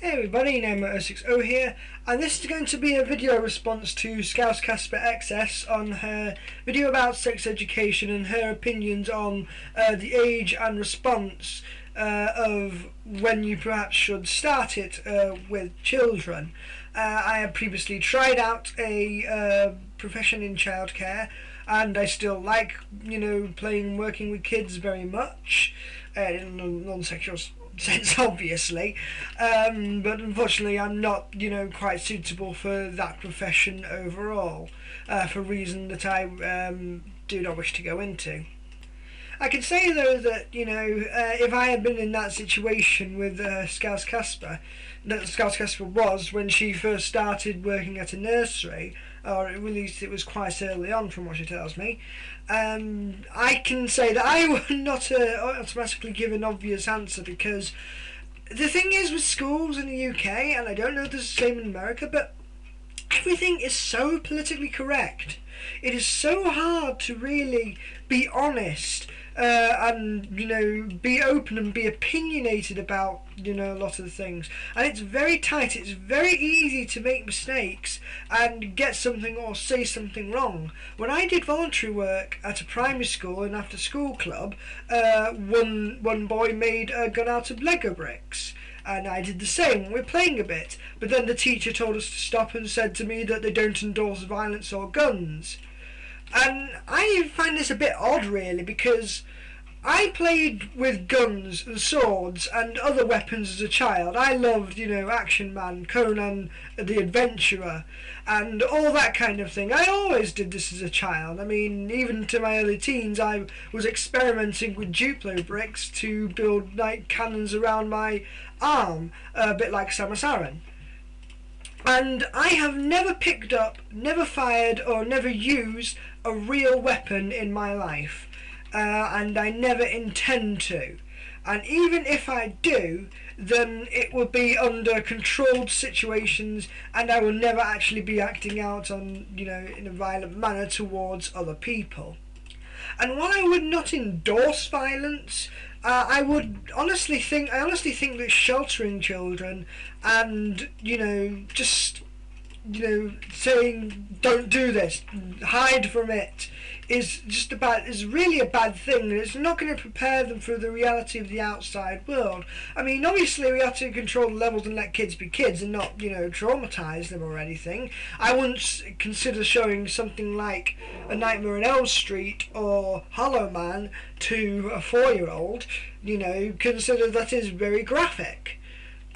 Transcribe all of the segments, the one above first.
Hey everybody, NMRE here, and this is going to be a video response to ScousecaspaXS on her video about sex education and her opinions on the age and response of when you perhaps should start it with children. I have previously tried out a profession in childcare, and I still like, working with kids very much, in a non-sexual sense, obviously, but unfortunately I'm not, quite suitable for that profession overall, for a reason that I do not wish to go into. I can say though that, if I had been in that situation with ScousecaspaXS, that ScousecaspaXS was when she first started working at a nursery, or at least it was quite early on from what she tells me, I can say that I would not automatically give an obvious answer, because the thing is with schools in the UK, and I don't know if this is the same in America, but everything is so politically correct. It is so hard to really be honest and be open and be opinionated about a lot of the things, and it's very tight. It's very easy to make mistakes and get something or say something wrong. When I did voluntary work at a primary school and after school club, one boy made a gun out of Lego bricks, and I did the same. We're playing a bit, but then the teacher told us to stop and said to me that they don't endorse violence or guns. And I find this a bit odd, really, because I played with guns and swords and other weapons as a child. I loved, Action Man, Conan the Adventurer, and all that kind of thing. I always did this as a child. I mean, even to my early teens, I was experimenting with Duplo bricks to build night cannons around my arm, a bit like Samus Aran. And I have never picked up, never fired, or never used a real weapon in my life, and I never intend to. And even if I do, then it will be under controlled situations, and I will never actually be acting out on, in a violent manner towards other people. And while I would not endorse violence, I honestly think that sheltering children and, just, saying don't do this, hide from it, is really a bad thing. It's not going to prepare them for the reality of the outside world. I mean, obviously we have to control the levels and let kids be kids and not, traumatise them or anything. I wouldn't consider showing something like A Nightmare on Elm Street or Hollow Man to a 4-year-old. Consider that is very graphic.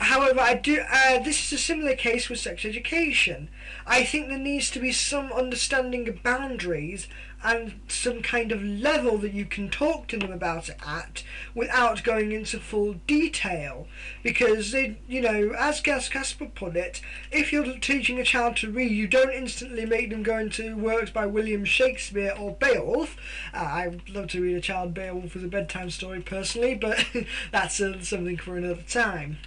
However, this is a similar case with sex education. I think there needs to be some understanding of boundaries and some kind of level that you can talk to them about it at without going into full detail. Because, as Casper put it, if you're teaching a child to read, you don't instantly make them go into works by William Shakespeare or Beowulf. I'd love to read a child Beowulf as a bedtime story personally, but that's something for another time.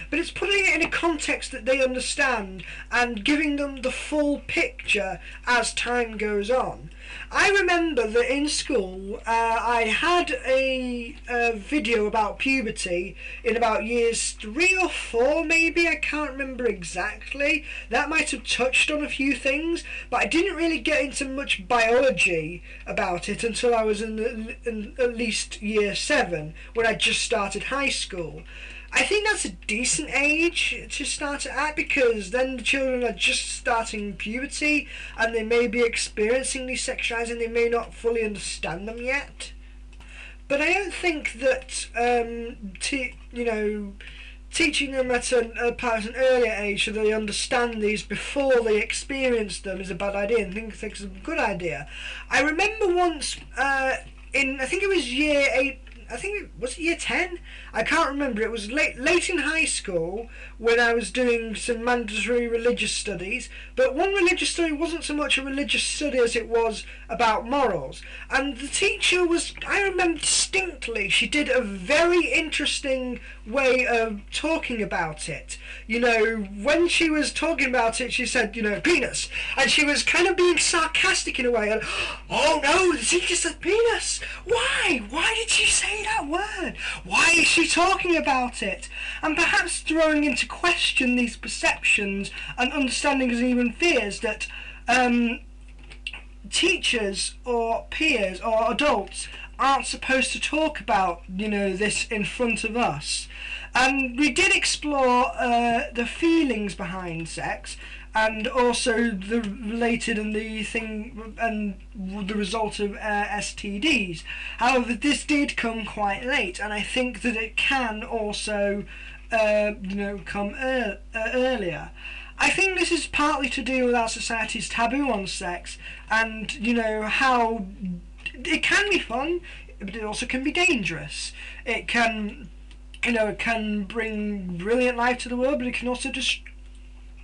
But it's putting it in a context that they understand and giving them the full picture as time goes on. I remember that in school I had a video about puberty in about years 3 or 4 maybe, I can't remember exactly. That might have touched on a few things, but I didn't really get into much biology about it until I was in at least year 7, when I just started high school. I think that's a decent age to start it at, because then the children are just starting puberty and they may be experiencing these sexualities and they may not fully understand them yet. But I don't think that teaching them at an earlier age so they understand these before they experience them is a bad idea. I think it's a good idea. I remember once I think it was year 8. I think was it year 10? I can't remember. It was late in high school when I was doing some mandatory religious studies, but one religious study wasn't so much a religious study as it was about morals. And the teacher I remember distinctly, she did a very interesting way of talking about it. You know, when she was talking about it, she said, you know, penis, and she was kind of being sarcastic in a way, and, oh no, the teacher said penis, why did she say that word, why is she talking about it, and perhaps throwing into question these perceptions and understandings and even fears that teachers or peers or adults aren't supposed to talk about, you know, this in front of us. And we did explore the feelings behind sex, and also the related and the thing and the result of STDs. However, this did come quite late, and I think that it can also, you know, come earlier. I think this is partly to do with our society's taboo on sex, and, you know, how it can be fun, but it also can be dangerous. It can, you know, it can bring brilliant life to the world, but it can also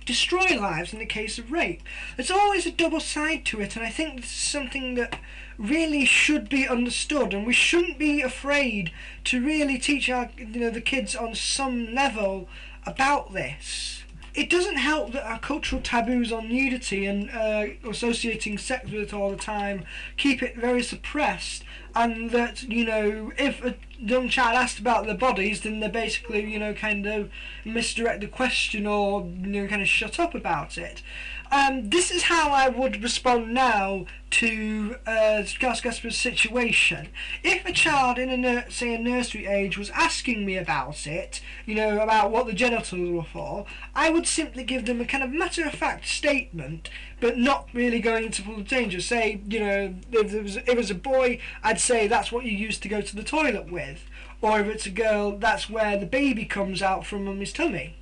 destroy lives in the case of rape. There's always a double side to it, and I think this is something that really should be understood, and we shouldn't be afraid to really teach our, you know, the kids on some level about this. It doesn't help that our cultural taboos on nudity and associating sex with it all the time keep it very suppressed, and that, you know, if a young child asked about their bodies, then they basically, you know, kind of misdirect the question, or, you know, kind of shut up about it. This is how I would respond now to ScousecaspaXS' situation. If a child in say a nursery age was asking me about it, you know, about what the genitals were for, I would simply give them a kind of matter-of-fact statement, but not really going into full danger. Say, you know, if it was a boy, I'd say that's what you used to go to the toilet with, or if it's a girl, that's where the baby comes out from mummy's tummy.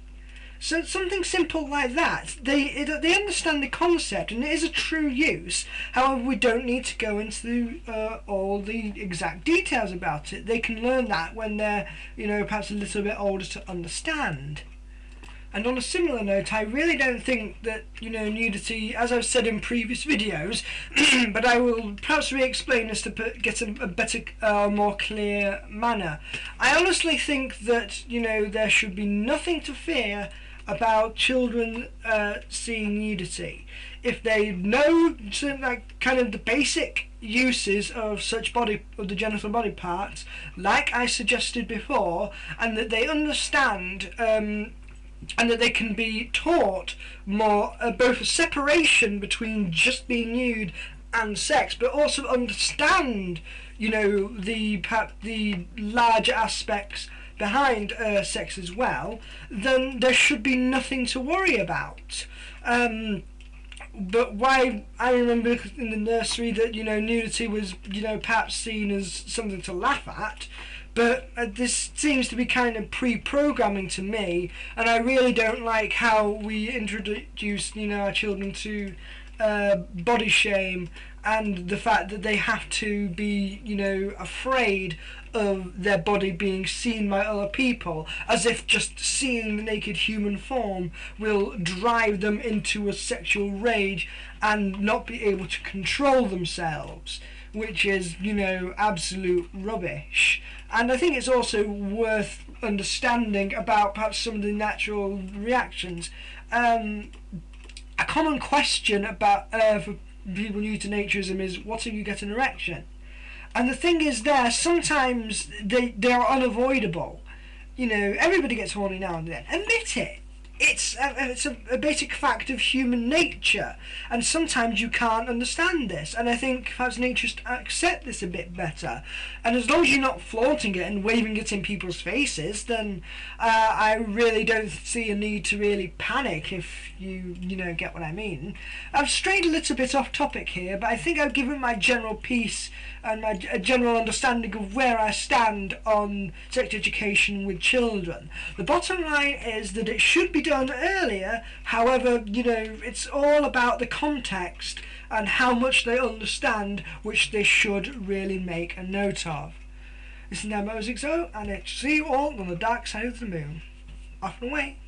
So something simple like that. They understand the concept, and it is a true use. However, we don't need to go into all the exact details about it. They can learn that when they're, you know, perhaps a little bit older to understand. And on a similar note, I really don't think that, you know, nudity, as I've said in previous videos, but I will perhaps re-explain this to get a better, more clear manner. I honestly think that, you know, there should be nothing to fear about children seeing nudity. If they know, like, kind of the basic uses of such of the genital body parts, like I suggested before, and that they understand, and that they can be taught more, both a separation between just being nude and sex, but also understand, you know, the larger aspects behind sex as well, then there should be nothing to worry about. But why I remember in the nursery that, you know, nudity was, you know, perhaps seen as something to laugh at, but this seems to be kind of pre-programming to me, and I really don't like how we introduce, you know, our children to body shame, and the fact that they have to be, you know, afraid of their body being seen by other people, as if just seeing the naked human form will drive them into a sexual rage and not be able to control themselves, which is, you know, absolute rubbish. And I think it's also worth understanding about perhaps some of the natural reactions. A common question about for people new to naturism is, what if you get an erection? And the thing is, sometimes they are unavoidable. You know, everybody gets horny now and then. Admit it. It's a basic fact of human nature, and sometimes you can't understand this, and I think perhaps naturists accept this a bit better, and as long as you're not flaunting it and waving it in people's faces, then I really don't see a need to really panic, if you know, get what I mean. I've strayed a little bit off topic here, but I think I've given my general piece and my general understanding of where I stand on sex education with children. The bottom line is that it should be done earlier. However, you know, it's all about the context and how much they understand, which they should really make a note of. This is NMRE, and it's see you all on the dark side of the moon. Off and away.